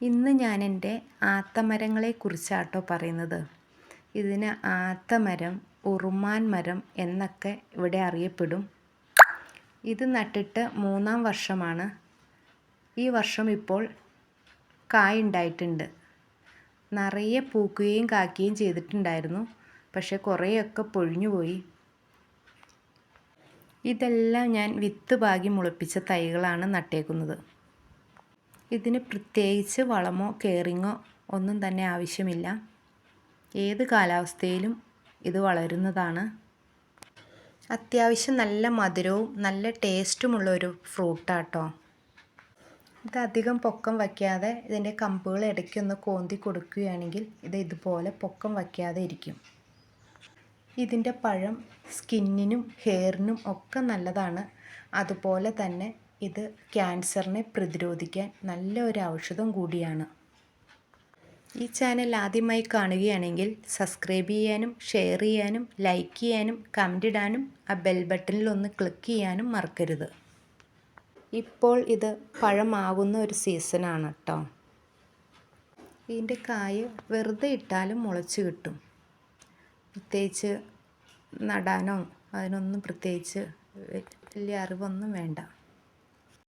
ഇന്ന് ഞാൻ എൻ്റെ ആത്തമരങ്ങളെക്കുറിച്ചാട്ടോ പറയുന്നത്. ഇതിന് ആത്തമരം, ഉറുമാൻ മരം എന്നൊക്കെ ഇവിടെ അറിയപ്പെടും. ഇത് നട്ടിട്ട് 3-ാം വർഷമാണ്. ഈ വർഷം ഇപ്പോൾ കായുണ്ടായിട്ടുണ്ട്. നിറയെ പൂക്കുകയും കായ്ക്കുകയും ചെയ്തിട്ടുണ്ടായിരുന്നു. പക്ഷെ കുറേയൊക്കെ പൊഴിഞ്ഞു പോയി. ഇതെല്ലാം ഞാൻ വിത്ത് പാകി മുളപ്പിച്ച തൈകളാണ് നട്ടേക്കുന്നത്. ഇതിന് പ്രത്യേകിച്ച് വളമോ കെയറിങ്ങോ ഒന്നും തന്നെ ആവശ്യമില്ല. ഏത് കാലാവസ്ഥയിലും ഇത് വളരുന്നതാണ്. അത്യാവശ്യം നല്ല മധുരവും നല്ല ടേസ്റ്റുമുള്ളൊരു ഫ്രൂട്ടാട്ടോ. ഇത് അധികം പൊക്കം വയ്ക്കാതെ ഇതിൻ്റെ കമ്പുകൾ ഇടയ്ക്കൊന്ന് കോന്തി കൊടുക്കുകയാണെങ്കിൽ ഇത് ഇതുപോലെ പൊക്കം വയ്ക്കാതെ ഇരിക്കും. ഇതിൻ്റെ പഴം സ്കിന്നിനും ഹെയറിനും ഒക്കെ നല്ലതാണ്. അതുപോലെ തന്നെ ഇത് ക്യാൻസറിനെ പ്രതിരോധിക്കാൻ നല്ല ഒരു ഔഷധം കൂടിയാണ്. ഈ ചാനൽ ആദ്യമായി കാണുകയാണെങ്കിൽ സബ്സ്ക്രൈബ് ചെയ്യാനും ഷെയർ ചെയ്യാനും ലൈക്ക് ചെയ്യാനും കമൻ്റ് ഇടാനും ആ ബെൽ ബട്ടണിൽ ഒന്ന് ക്ലിക്ക് ചെയ്യാനും മറക്കരുത്. ഇപ്പോൾ ഇത് പഴമാകുന്ന ഒരു സീസണാണ് കേട്ടോ. ഇതിൻ്റെ കായ് വെറുതെ ഇട്ടാലും മുളച്ച് കിട്ടും. പ്രത്യേകിച്ച് നടാനോ അതിനൊന്നും പ്രത്യേകിച്ച് വലിയ അറിവൊന്നും വേണ്ട.